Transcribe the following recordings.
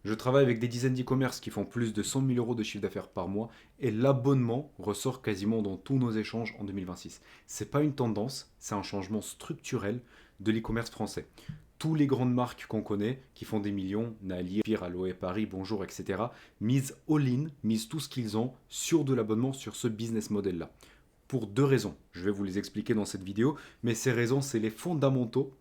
Je travaille avec des dizaines d'e-commerce qui font plus de 100 000 euros de chiffre d'affaires par mois et l'abonnement ressort quasiment dans tous nos échanges en 2026. C'est pas une tendance, c'est un changement structurel de l'e-commerce français. Tous les grandes marques qu'on connaît, qui font des millions, Nali, Pire, Aloe, Paris, Bonjour, etc., misent all-in, misent tout ce qu'ils ont sur de l'abonnement, sur ce business model-là. Pour deux raisons. Je vais vous les expliquer dans cette vidéo, mais ces raisons, c'est les fondamentaux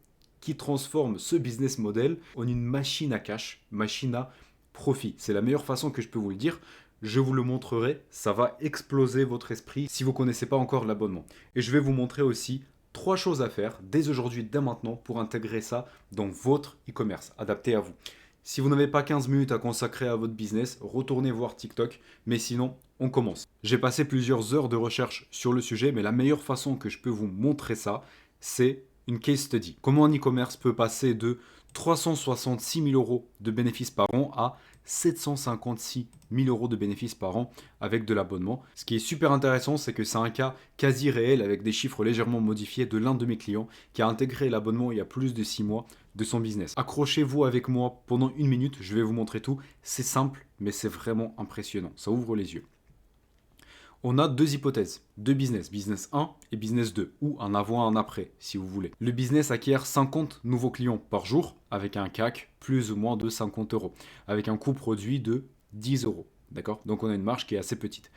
qui transforment ce business model en une machine à cash, machine à profit. C'est la meilleure façon que je peux vous le dire. Je vous le montrerai, ça va exploser votre esprit si vous ne connaissez pas encore l'abonnement. Et je vais vous montrer aussi trois choses à faire dès aujourd'hui, dès maintenant, pour intégrer ça dans votre e-commerce, adapté à vous. Si vous n'avez pas 15 minutes à consacrer à votre business, retournez voir TikTok, mais sinon, on commence. J'ai passé plusieurs heures de recherche sur le sujet, mais la meilleure façon que je peux vous montrer ça, c'est une case study. Comment un e-commerce peut passer de 366 000 euros de bénéfices par an à 756 000 euros de bénéfices par an avec de l'abonnement. Ce qui est super intéressant, c'est que c'est un cas quasi réel avec des chiffres légèrement modifiés de l'un de mes clients qui a intégré l'abonnement il y a plus de 6 mois de son business. Accrochez-vous avec moi pendant une minute, je vais vous montrer tout. C'est simple, mais c'est vraiment impressionnant. Ça ouvre les yeux. On a deux hypothèses, deux business, business 1 et business 2, ou un avant, un après, si vous voulez. Le business acquiert 50 nouveaux clients par jour, avec un CAC plus ou moins de 50 euros, avec un coût produit de 10 euros. D'accord? Donc on a une marge qui est assez petite.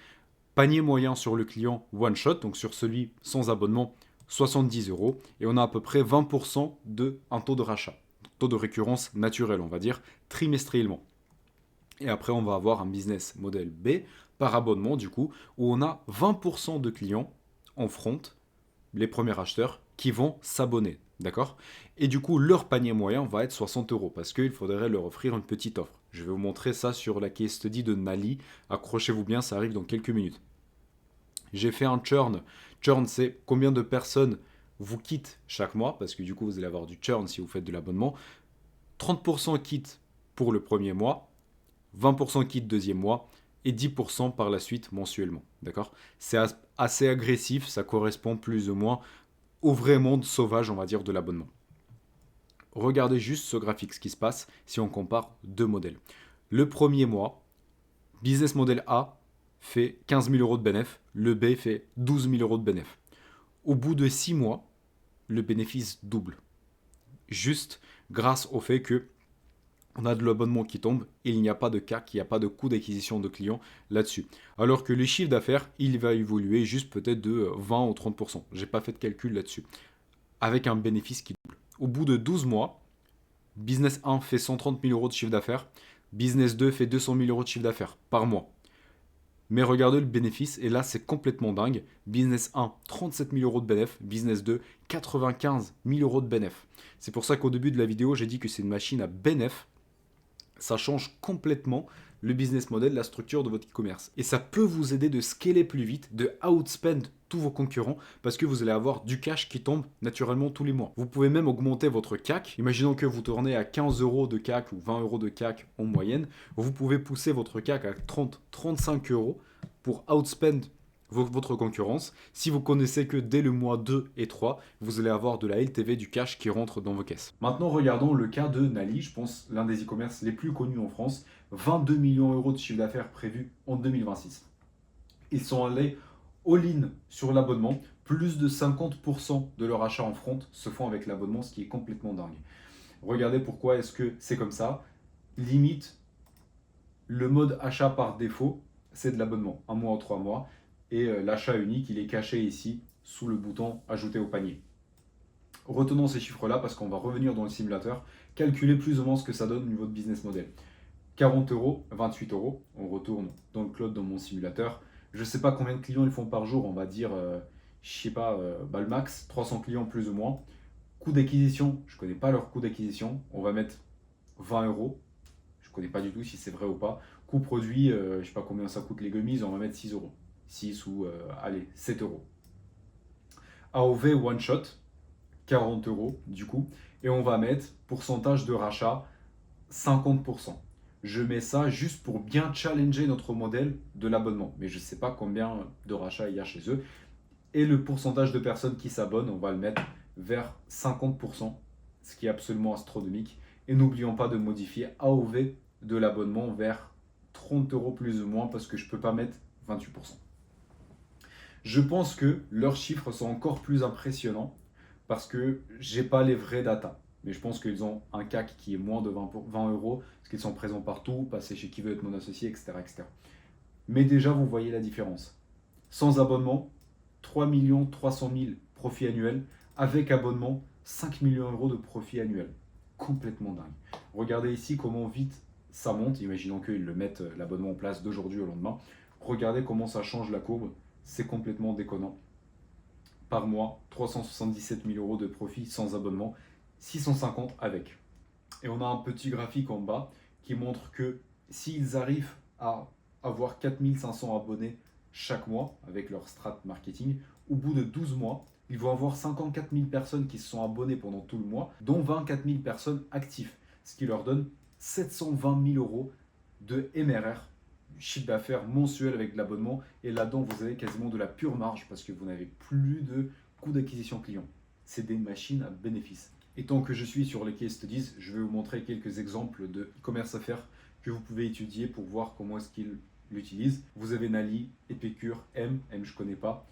Panier moyen sur le client one shot, donc sur celui sans abonnement, 70 euros, et on a à peu près 20% de un taux de rachat, taux de récurrence naturel, on va dire, trimestriellement. Et après, on va avoir un business model B par abonnement, du coup, où on a 20% de clients en front, les premiers acheteurs, qui vont s'abonner. D'accord? Et du coup, leur panier moyen va être 60 euros parce qu'il faudrait leur offrir une petite offre. Je vais vous montrer ça sur la case study de Nali. Accrochez-vous bien, ça arrive dans quelques minutes. J'ai fait un churn. Churn, c'est combien de personnes vous quittent chaque mois, parce que du coup, vous allez avoir du churn si vous faites de l'abonnement. 30% quittent pour le premier mois, 20% quittent deuxième mois et 10% par la suite mensuellement. D'accord? C'est assez agressif, ça correspond plus ou moins au vrai monde sauvage, on va dire, de l'abonnement. Regardez juste ce graphique, ce qui se passe si on compare deux modèles. Le premier mois, business model A fait 15 000 euros de bénéfice, le B fait 12 000 euros de bénéfice. Au bout de 6 mois, le bénéfice double. Juste grâce au fait que on a de l'abonnement qui tombe et il n'y a pas de CAC, il n'y a pas de coût d'acquisition de clients là-dessus. Alors que le chiffre d'affaires, il va évoluer juste peut-être de 20 ou 30%. Je n'ai pas fait de calcul là-dessus. Avec un bénéfice qui double. Au bout de 12 mois, business 1 fait 130 000 euros de chiffre d'affaires, business 2 fait 200 000 euros de chiffre d'affaires par mois. Mais regardez le bénéfice, et là c'est complètement dingue. Business 1, 37 000 euros de bénéfice, business 2, 95 000 euros de bénéfice. C'est pour ça qu'au début de la vidéo, j'ai dit que c'est une machine à bénéfice. Ça change complètement le business model, la structure de votre e-commerce. Et ça peut vous aider de scaler plus vite, de outspend tous vos concurrents, parce que vous allez avoir du cash qui tombe naturellement tous les mois. Vous pouvez même augmenter votre CAC. Imaginons que vous tournez à 15 euros de CAC ou 20 euros de CAC en moyenne. Vous pouvez pousser votre CAC à 30-35 euros pour outspend votre concurrence. Si vous connaissez que dès le mois 2 et 3, vous allez avoir de la LTV, du cash qui rentre dans vos caisses. Maintenant, regardons le cas de Nali, je pense l'un des e-commerce les plus connus en France. 22 millions d'euros de chiffre d'affaires prévu en 2026. Ils sont allés all-in sur l'abonnement. Plus de 50% de leur achat en front se font avec l'abonnement, ce qui est complètement dingue. Regardez pourquoi est-ce que c'est comme ça. Limite, le mode achat par défaut, c'est de l'abonnement, 1 mois ou 3 mois. Et l'achat unique, il est caché ici sous le bouton ajouter au panier. Retenons ces chiffres-là parce qu'on va revenir dans le simulateur, calculer plus ou moins ce que ça donne au niveau de business model. 40 euros, 28 euros, on retourne dans le cloud dans mon simulateur. Je ne sais pas combien de clients ils font par jour, on va dire, je sais pas, le max, 300 clients plus ou moins. Coût d'acquisition, je ne connais pas leur coût d'acquisition, on va mettre 20 euros. Je ne connais pas du tout si c'est vrai ou pas. Coût produit, je ne sais pas combien ça coûte les gummies, on va mettre 6 euros. 6 ou allez, 7 euros. AOV one shot, 40 euros du coup. Et on va mettre pourcentage de rachat, 50%. Je mets ça juste pour bien challenger notre modèle de l'abonnement. Mais je ne sais pas combien de rachats il y a chez eux. Et le pourcentage de personnes qui s'abonnent, on va le mettre vers 50%, ce qui est absolument astronomique. Et n'oublions pas de modifier AOV de l'abonnement vers 30 euros plus ou moins parce que je ne peux pas mettre 28%. Je pense que leurs chiffres sont encore plus impressionnants parce que j'ai pas les vrais datas. Mais je pense qu'ils ont un CAC qui est moins de 20 euros parce qu'ils sont présents partout, passés chez qui veut être mon associé, etc., etc. Mais déjà, vous voyez la différence. Sans abonnement, 3 300 000 profits annuels. Avec abonnement, 5 millions d'euros de profit annuel. Complètement dingue. Regardez ici comment vite ça monte. Imaginons qu'ils le mettent l'abonnement en place d'aujourd'hui au lendemain. Regardez comment ça change la courbe. C'est complètement déconnant. Par mois, 377 000 euros de profit sans abonnement, 650 avec. Et on a un petit graphique en bas qui montre que s'ils arrivent à avoir 4500 abonnés chaque mois avec leur strat marketing, au bout de 12 mois, ils vont avoir 54 000 personnes qui se sont abonnées pendant tout le mois, dont 24 000 personnes actives, ce qui leur donne 720 000 euros de MRR, chiffre d'affaires mensuel avec de l'abonnement. Et là-dedans, vous avez quasiment de la pure marge parce que vous n'avez plus de coût d'acquisition client. C'est des machines à bénéfice. Et tant que je suis sur les case studies, je vais vous montrer quelques exemples de e-commerce à faire que vous pouvez étudier pour voir comment est-ce qu'ils l'utilisent. Vous avez Nali, Épicure, M je connais pas,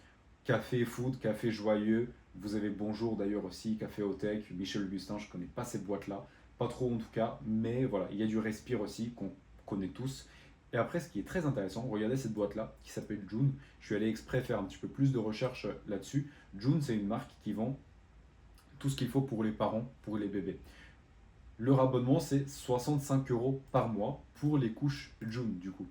Café Food, Café Joyeux, vous avez Bonjour d'ailleurs aussi, Café Otech, Michel Augustin, je connais pas cette boîte-là, pas trop en tout cas, mais voilà, il y a du Respire aussi qu'on connaît tous. Et après, ce qui est très intéressant, regardez cette boîte-là qui s'appelle June. Je suis allé exprès faire un petit peu plus de recherche là-dessus. June, c'est une marque qui vend tout ce qu'il faut pour les parents, pour les bébés. Leur abonnement, c'est 65 euros par mois pour les couches June, du coup.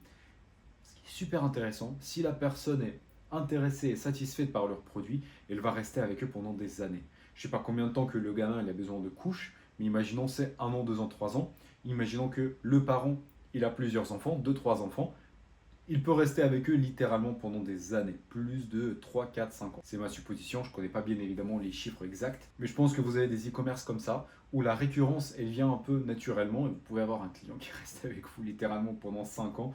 Ce qui est super intéressant, si la personne est intéressée et satisfaite par leurs produits, elle va rester avec eux pendant des années. Je ne sais pas combien de temps que le gamin il a besoin de couches, mais imaginons c'est 1 an, 2 ans, 3 ans. Imaginons que le parent, il a plusieurs enfants, 2, 3 enfants. Il peut rester avec eux littéralement pendant des années, plus de 3, 4, 5 ans. C'est ma supposition, je ne connais pas bien évidemment les chiffres exacts, mais je pense que vous avez des e-commerce comme ça, où la récurrence, elle vient un peu naturellement, et vous pouvez avoir un client qui reste avec vous littéralement pendant 5 ans,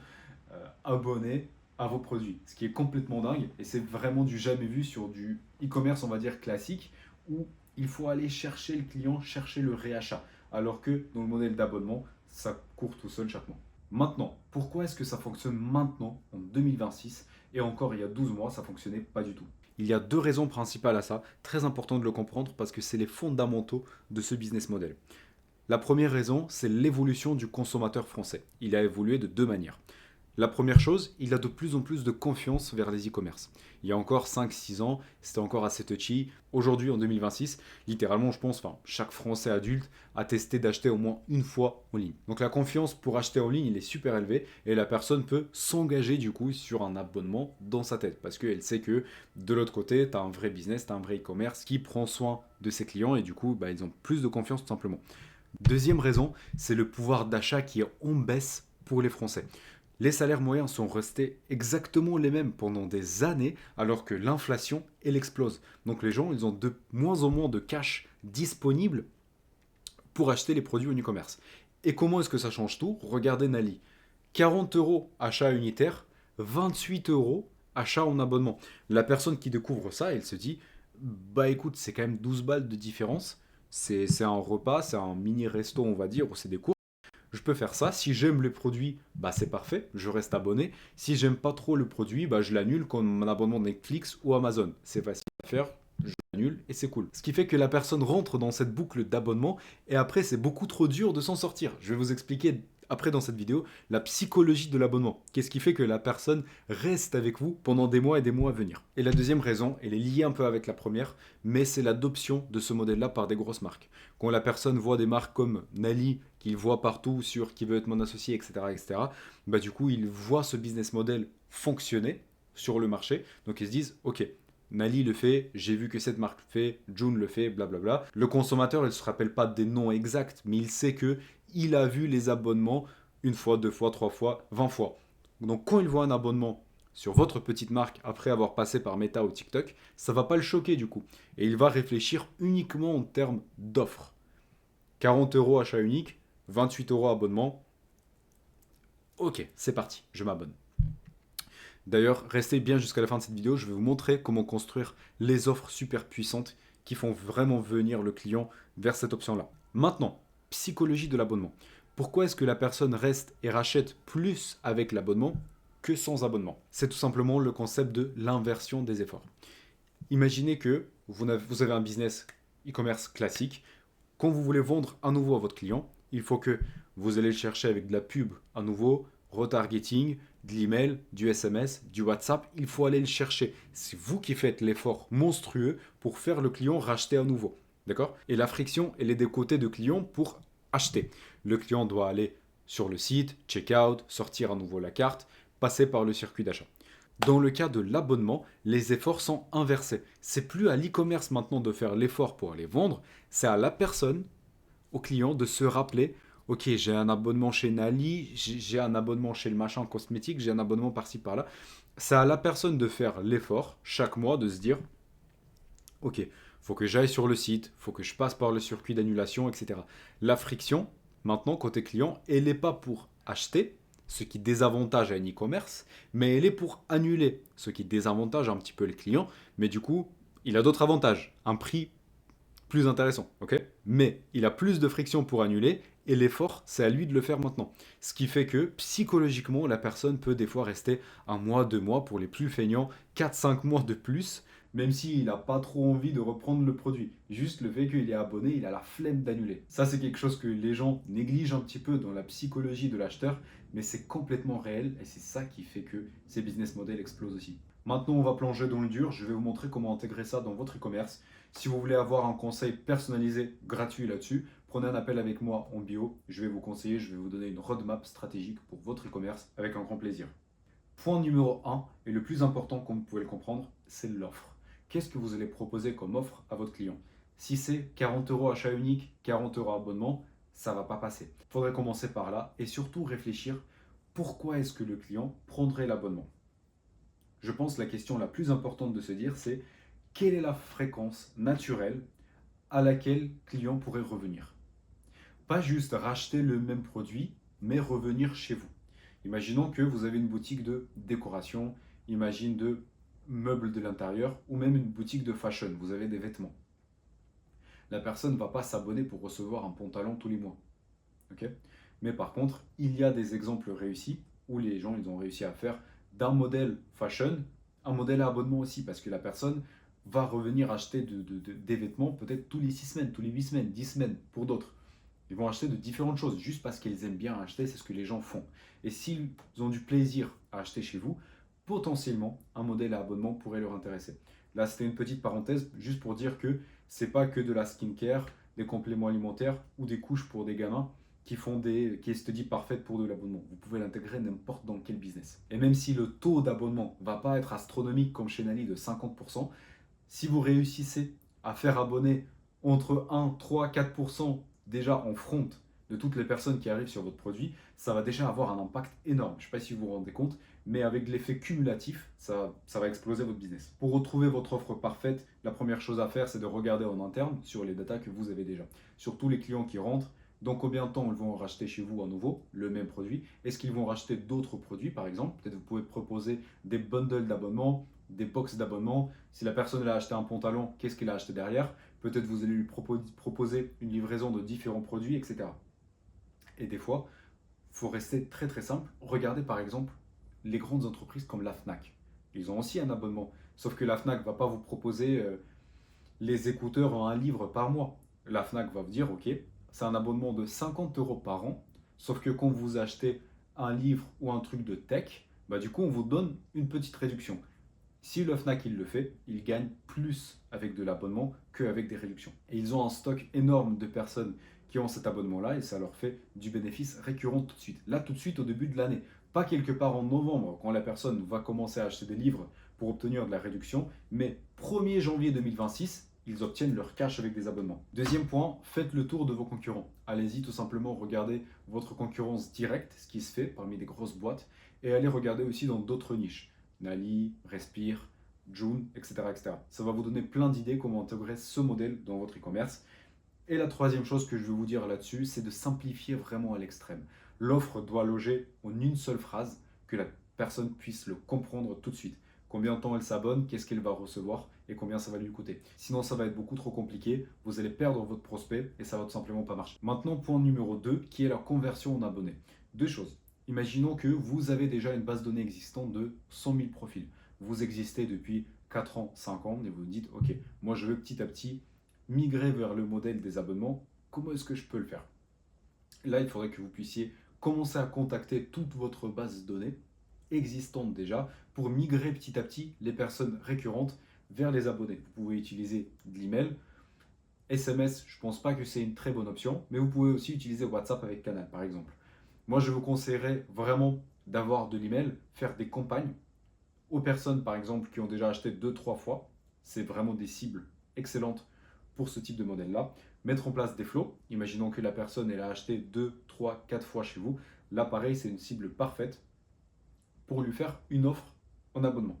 abonné à vos produits, ce qui est complètement dingue, et c'est vraiment du jamais vu sur du e-commerce, on va dire, classique, où il faut aller chercher le client, chercher le réachat, alors que dans le modèle d'abonnement, ça court tout seul chaque mois. Maintenant, pourquoi est-ce que ça fonctionne maintenant, en 2026, et encore il y a 12 mois, ça ne fonctionnait pas du tout? Il y a deux raisons principales à ça, très important de le comprendre parce que c'est les fondamentaux de ce business model. La première raison, c'est l'évolution du consommateur français. Il a évolué de deux manières. La première chose, il a de plus en plus de confiance vers les e-commerce. Il y a encore 5-6 ans, c'était encore assez touchy. Aujourd'hui, en 2026, littéralement, je pense, chaque Français adulte a testé d'acheter au moins une fois en ligne. Donc la confiance pour acheter en ligne, il est super élevé et la personne peut s'engager du coup sur un abonnement dans sa tête parce qu'elle sait que de l'autre côté, tu as un vrai business, tu as un vrai e-commerce qui prend soin de ses clients et du coup, ils ont plus de confiance tout simplement. Deuxième raison, c'est le pouvoir d'achat qui est en baisse pour les Français. Les salaires moyens sont restés exactement les mêmes pendant des années alors que l'inflation, elle explose. Donc les gens, ils ont de moins en moins de cash disponible pour acheter les produits en e-commerce. Et comment est-ce que ça change tout? Regardez Nali. 40 euros achat unitaire, 28 euros achat en abonnement. La personne qui découvre ça, elle se dit, bah écoute, c'est quand même 12 balles de différence. C'est un repas, c'est un mini resto, on va dire, ou c'est des cours. Je peux faire ça. Si j'aime les produits, c'est parfait, je reste abonné. Si j'aime pas trop le produit, je l'annule comme mon abonnement Netflix ou Amazon. C'est facile à faire, je l'annule et c'est cool. Ce qui fait que la personne rentre dans cette boucle d'abonnement et après c'est beaucoup trop dur de s'en sortir. Je vais vous expliquer après dans cette vidéo la psychologie de l'abonnement. Qu'est-ce qui fait que la personne reste avec vous pendant des mois et des mois à venir. Et la deuxième raison, elle est liée un peu avec la première, mais c'est l'adoption de ce modèle-là par des grosses marques. Quand la personne voit des marques comme Nali, qu'il voit partout sur qui veut être mon associé, etc., etc., du coup, il voit ce business model fonctionner sur le marché. Donc ils se disent, ok, Nali le fait, j'ai vu que cette marque le fait, June le fait, blablabla. Le consommateur, il ne se rappelle pas des noms exacts, mais il sait que il a vu les abonnements une fois, deux fois, trois fois, 20 fois. Donc quand il voit un abonnement sur votre petite marque après avoir passé par Meta ou TikTok, ça ne va pas le choquer du coup. Et il va réfléchir uniquement en termes d'offres. 40 euros achat unique, 28 euros abonnement. Ok, c'est parti, je m'abonne. D'ailleurs, restez bien jusqu'à la fin de cette vidéo, je vais vous montrer comment construire les offres super puissantes qui font vraiment venir le client vers cette option-là. Maintenant, psychologie de l'abonnement. Pourquoi est-ce que la personne reste et rachète plus avec l'abonnement que sans abonnement? C'est tout simplement le concept de l'inversion des efforts. Imaginez que vous avez un business e-commerce classique. Quand vous voulez vendre à nouveau à votre client, il faut que vous allez le chercher avec de la pub à nouveau, retargeting, de l'email, du SMS, du WhatsApp. Il faut aller le chercher. C'est vous qui faites l'effort monstrueux pour faire le client racheter à nouveau. D'accord? Et la friction, elle est des côtés de client pour acheter. Le client doit aller sur le site, check out, sortir à nouveau la carte, passer par le circuit d'achat. Dans le cas de l'abonnement, les efforts sont inversés. C'est plus à l'e-commerce maintenant de faire l'effort pour aller vendre, c'est à la personne, au client, de se rappeler, ok, j'ai un abonnement chez Nali, j'ai un abonnement chez le machin cosmétique, j'ai un abonnement par-ci par-là. C'est à la personne de faire l'effort chaque mois de se dire, ok, faut que j'aille sur le site, faut que je passe par le circuit d'annulation, etc. La friction, maintenant, côté client, elle n'est pas pour acheter, ce qui désavantage à un e-commerce, mais elle est pour annuler, ce qui désavantage un petit peu le client, mais du coup, il a d'autres avantages, un prix plus intéressant, ok? Mais il a plus de friction pour annuler, et l'effort, c'est à lui de le faire maintenant. Ce qui fait que psychologiquement, la personne peut des fois rester un mois, 2 mois, pour les plus feignants, 4, 5 mois de plus, même s'il n'a pas trop envie de reprendre le produit. Juste le fait qu'il est abonné, il a la flemme d'annuler. Ça, c'est quelque chose que les gens négligent un petit peu dans la psychologie de l'acheteur, mais c'est complètement réel et c'est ça qui fait que ces business models explosent aussi. Maintenant, on va plonger dans le dur. Je vais vous montrer comment intégrer ça dans votre e-commerce. Si vous voulez avoir un conseil personnalisé gratuit là-dessus, prenez un appel avec moi en bio. Je vais vous conseiller, je vais vous donner une roadmap stratégique pour votre e-commerce avec un grand plaisir. Point numéro 1, et le plus important comme vous pouvez le comprendre, c'est l'offre. Qu'est-ce que vous allez proposer comme offre à votre client? Si c'est 40 euros achat unique, 40 euros abonnement, ça ne va pas passer. Il faudrait commencer par là et surtout réfléchir pourquoi est-ce que le client prendrait l'abonnement. Je pense que la question la plus importante de se dire, c'est quelle est la fréquence naturelle à laquelle le client pourrait revenir. Pas juste racheter le même produit, mais revenir chez vous. Imaginons que vous avez une boutique de décoration, imagine de meubles de l'intérieur ou même une boutique de fashion, vous avez des vêtements. La personne ne va pas s'abonner pour recevoir un pantalon tous les mois. Okay, mais par contre, il y a des exemples réussis où les gens ils ont réussi à faire d'un modèle fashion un modèle à abonnement aussi parce que la personne va revenir acheter des vêtements peut-être tous les 6 semaines, tous les 8 semaines, 10 semaines pour d'autres. Ils vont acheter de différentes choses juste parce qu'ils aiment bien acheter, c'est ce que les gens font. Et s'ils ont du plaisir à acheter chez vous, potentiellement un modèle à abonnement pourrait leur intéresser. Là, c'était une petite parenthèse juste pour dire que c'est pas que de la skincare, des compléments alimentaires ou des couches pour des gamins qui est study parfaite pour de l'abonnement. Vous pouvez l'intégrer n'importe dans quel business. Et même si le taux d'abonnement ne va pas être astronomique comme chez Nali de 50%, si vous réussissez à faire abonner entre 1, 3, 4% déjà en front de toutes les personnes qui arrivent sur votre produit, ça va déjà avoir un impact énorme. Je ne sais pas si vous vous rendez compte, mais avec l'effet cumulatif, ça va exploser votre business. Pour retrouver votre offre parfaite, la première chose à faire, c'est de regarder en interne sur les datas que vous avez déjà. Sur tous les clients qui rentrent, dans combien de temps ils vont racheter chez vous à nouveau le même produit? Est-ce qu'ils vont racheter d'autres produits par exemple? Peut-être vous pouvez proposer des bundles d'abonnement, des box d'abonnement. Si la personne a acheté un pantalon, qu'est-ce qu'elle a acheté derrière? Peut-être vous allez lui proposer une livraison de différents produits, etc. Et des fois, il faut rester très très simple. Regardez par exemple les grandes entreprises comme la Fnac. Ils ont aussi un abonnement. Sauf que la Fnac ne va pas vous proposer les écouteurs en un livre par mois. La Fnac va vous dire, ok, c'est un abonnement de 50 euros par an, sauf que quand vous achetez un livre ou un truc de tech, bah du coup on vous donne une petite réduction. Si le Fnac il le fait, il gagne plus avec de l'abonnement qu'avec des réductions. Et ils ont un stock énorme de personnes qui ont cet abonnement-là et ça leur fait du bénéfice récurrent tout de suite. Là, tout de suite au début de l'année. Pas quelque part en novembre quand la personne va commencer à acheter des livres pour obtenir de la réduction, mais 1er janvier 2026, ils obtiennent leur cash avec des abonnements. Deuxième point, faites le tour de vos concurrents. Allez-y tout simplement regarder votre concurrence directe, ce qui se fait parmi des grosses boîtes, et allez regarder aussi dans d'autres niches. Nali, Respire, June, etc., etc. Ça va vous donner plein d'idées comment intégrer ce modèle dans votre e-commerce. Et la troisième chose que je veux vous dire là-dessus, c'est de simplifier vraiment à l'extrême. L'offre doit loger en une seule phrase, que la personne puisse le comprendre tout de suite. combien de temps elle s'abonne, qu'est-ce qu'elle va recevoir et combien ça va lui coûter. Sinon, ça va être beaucoup trop compliqué, vous allez perdre votre prospect et ça va tout simplement pas marcher. Maintenant, point numéro 2, qui est la conversion en abonnés. Deux choses. Imaginons que vous avez déjà une base de données existante de 100 000 profils. Vous existez depuis 4 ans, 5 ans et vous dites, ok, moi je veux petit à petit migrer vers le modèle des abonnements. Comment est-ce que je peux le faire? Là, il faudrait que vous puissiez commencer à contacter toute votre base de données existante déjà pour migrer petit à petit les personnes récurrentes vers les abonnés. Vous pouvez utiliser de l'email. SMS, je ne pense pas que c'est une très bonne option, mais vous pouvez aussi utiliser WhatsApp avec Canal par exemple. Moi, je vous conseillerais vraiment d'avoir de l'email, faire des campagnes aux personnes par exemple qui ont déjà acheté 2-3 fois. C'est vraiment des cibles excellentes pour ce type de modèle-là. Mettre en place des flows. Imaginons que la personne elle a acheté 2, 3, 4 fois chez vous. Là, pareil, c'est une cible parfaite pour lui faire une offre en abonnement.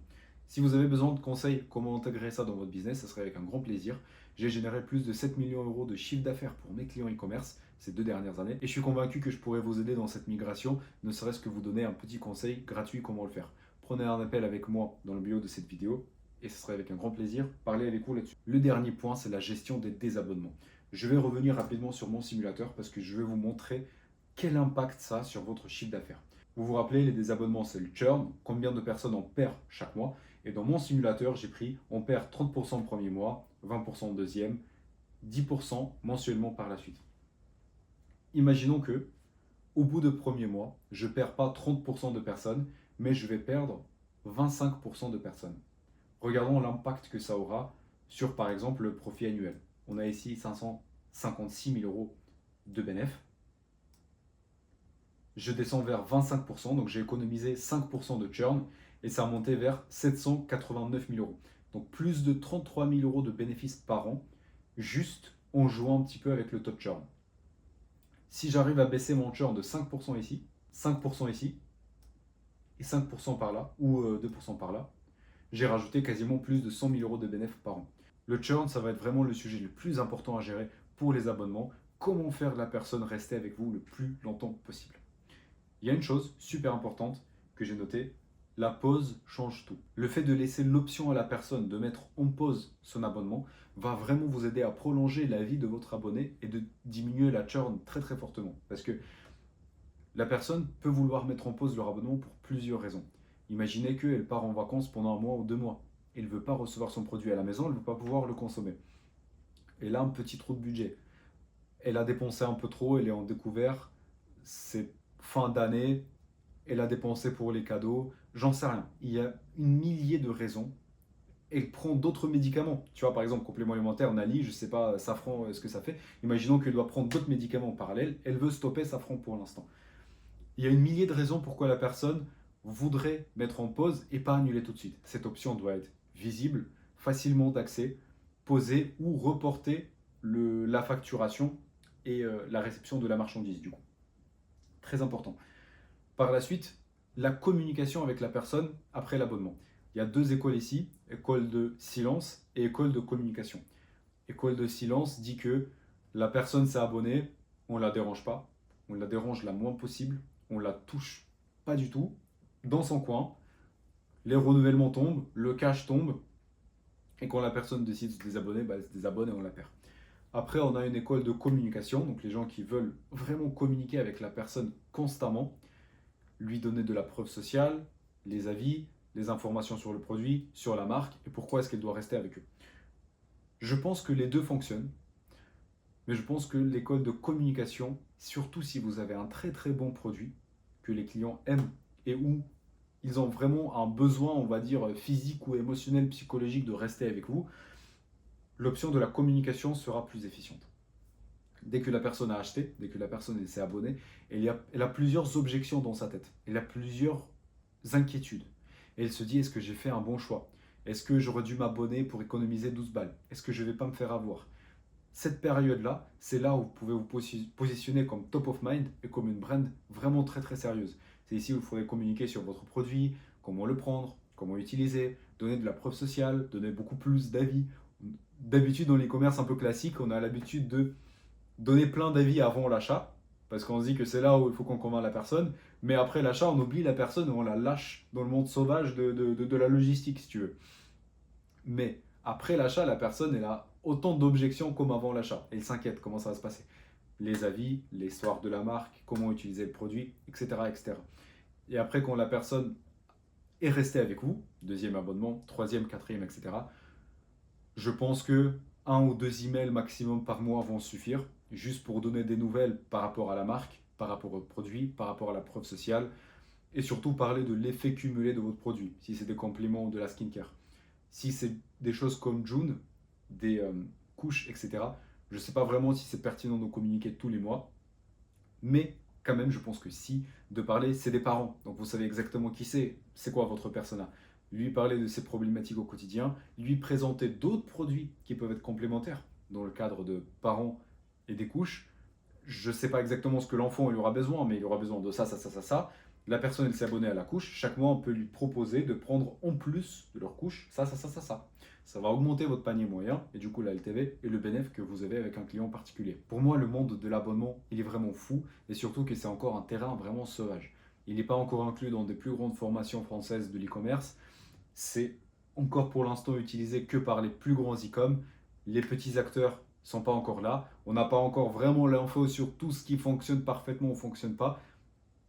Si vous avez besoin de conseils comment intégrer ça dans votre business, ça serait avec un grand plaisir. J'ai généré plus de 7 millions d'euros de chiffre d'affaires pour mes clients e-commerce ces 2 dernières années et je suis convaincu que je pourrais vous aider dans cette migration, ne serait-ce que vous donner un petit conseil gratuit comment le faire. Prenez un appel avec moi dans le bio de cette vidéo et ce serait avec un grand plaisir. Parlez avec vous là-dessus. Le dernier point, c'est la gestion des désabonnements. Je vais revenir rapidement sur mon simulateur parce que je vais vous montrer quel impact ça a sur votre chiffre d'affaires. Vous vous rappelez, les désabonnements, c'est le churn, combien de personnes on perd chaque mois. Et dans mon simulateur, j'ai pris, on perd 30% le premier mois, 20% le deuxième, 10% mensuellement par la suite. Imaginons que, au bout du premier mois, je ne perds pas 30% de personnes, mais je vais perdre 25% de personnes. Regardons l'impact que ça aura sur, par exemple, le profit annuel. On a ici 556 000 euros de bénéfices. Je descends vers 25%, donc j'ai économisé 5% de churn et ça a monté vers 789 000 euros. Donc plus de 33 000 euros de bénéfices par an, juste en jouant un petit peu avec le taux de churn. Si j'arrive à baisser mon churn de 5% ici, 5% ici, et 5% par là, ou 2% par là, j'ai rajouté quasiment plus de 100 000 euros de bénéfices par an. Le churn, ça va être vraiment le sujet le plus important à gérer pour les abonnements. Comment faire la personne rester avec vous le plus longtemps possible. Il y a une chose super importante que j'ai notée, la pause change tout. Le fait de laisser l'option à la personne de mettre en pause son abonnement va vraiment vous aider à prolonger la vie de votre abonné et de diminuer la churn très très fortement. Parce que la personne peut vouloir mettre en pause leur abonnement pour plusieurs raisons. Imaginez qu'elle part en vacances pendant 1 mois ou 2 mois. Elle ne veut pas recevoir son produit à la maison, elle ne veut pas pouvoir le consommer. Elle a un petit trou de budget. Elle a dépensé un peu trop, elle est en découvert. C'est fin d'année, elle a dépensé pour les cadeaux, j'en sais rien. Il y a une millier de raisons. Elle prend d'autres médicaments. Tu vois, par exemple, complément alimentaire, Nali, je ne sais pas, Safran, ce que ça fait. Imaginons qu'elle doit prendre d'autres médicaments en parallèle. Elle veut stopper Safran pour l'instant. Il y a une millier de raisons pourquoi la personne voudrait mettre en pause et pas annuler tout de suite. Cette option doit être visible, facilement d'accès, poser ou reporter la facturation et la réception de la marchandise du coup. Très important. Par la suite, la communication avec la personne après l'abonnement. Il y a 2 écoles ici, école de silence et école de communication. École de silence dit que la personne s'est abonnée, on ne la dérange pas, on la dérange le moins possible, on la touche pas du tout, dans son coin, les renouvellements tombent, le cash tombe, et quand la personne décide de se désabonner, elle se désabonne et on la perd. Après, on a une école de communication, donc les gens qui veulent vraiment communiquer avec la personne constamment, lui donner de la preuve sociale, les avis, les informations sur le produit, sur la marque, et pourquoi est-ce qu'elle doit rester avec eux. Je pense que les deux fonctionnent, mais je pense que l'école de communication, surtout si vous avez un très très bon produit, que les clients aiment, et où ils ont vraiment un besoin, on va dire, physique ou émotionnel, psychologique de rester avec vous, l'option de la communication sera plus efficiente. Dès que la personne a acheté, dès que la personne s'est abonnée, elle a plusieurs objections dans sa tête. Elle a plusieurs inquiétudes. Et elle se dit, est-ce que j'ai fait un bon choix? Est-ce que j'aurais dû m'abonner pour économiser 12 balles? Est-ce que je ne vais pas me faire avoir? Cette période-là, c'est là où vous pouvez vous positionner comme top of mind et comme une brand vraiment très très sérieuse. C'est ici où il faudrait communiquer sur votre produit, comment le prendre, comment l'utiliser, donner de la preuve sociale, donner beaucoup plus d'avis. D'habitude, dans l'e-commerce un peu classique, on a l'habitude de donner plein d'avis avant l'achat parce qu'on se dit que c'est là où il faut qu'on convainc la personne, mais après l'achat, on oublie la personne et on la lâche dans le monde sauvage de la logistique, si tu veux. Mais après l'achat, la personne, elle a autant d'objections comme avant l'achat. Elle s'inquiète, comment ça va se passer. Les avis, l'histoire de la marque, comment utiliser le produit, etc., etc. Et après, quand la personne est restée avec vous, deuxième abonnement, troisième, quatrième, etc., je pense que un ou deux emails maximum par mois vont suffire, juste pour donner des nouvelles par rapport à la marque, par rapport au produit, par rapport à la preuve sociale, et surtout parler de l'effet cumulé de votre produit, si c'est des compléments de la skincare. Si c'est des choses comme June, des couches, etc., je ne sais pas vraiment si c'est pertinent de communiquer tous les mois, mais quand même, je pense que si, de parler, c'est des parents. Donc vous savez exactement qui c'est quoi votre persona. Lui parler de ses problématiques au quotidien, lui présenter d'autres produits qui peuvent être complémentaires dans le cadre de parents et des couches. Je ne sais pas exactement ce que l'enfant il aura besoin, mais il aura besoin de ça, ça, ça, ça, ça. La personne, elle s'est abonnée à la couche. Chaque mois, on peut lui proposer de prendre en plus de leur couche ça, ça, ça, ça, ça. Ça va augmenter votre panier moyen et du coup la LTV et le bénéfice que vous avez avec un client particulier. Pour moi, le monde de l'abonnement, il est vraiment fou et surtout que c'est encore un terrain vraiment sauvage. Il n'est pas encore inclus dans des plus grandes formations françaises de l'e-commerce. C'est encore pour l'instant utilisé que par les plus grands e-com. Les petits acteurs ne sont pas encore là. On n'a pas encore vraiment l'info sur tout ce qui fonctionne parfaitement ou ne fonctionne pas.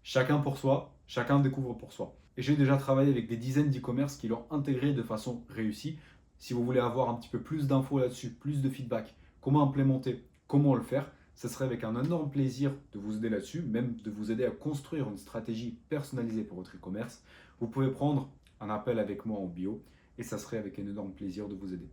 Chacun pour soi, chacun découvre pour soi. Et j'ai déjà travaillé avec des dizaines d'e-commerce qui l'ont intégré de façon réussie. Si vous voulez avoir un petit peu plus d'infos là-dessus, plus de feedback, comment implémenter, comment le faire, ce serait avec un énorme plaisir de vous aider là-dessus, même de vous aider à construire une stratégie personnalisée pour votre e-commerce. Vous pouvez prendre un appel avec moi en bio et ça serait avec un énorme plaisir de vous aider.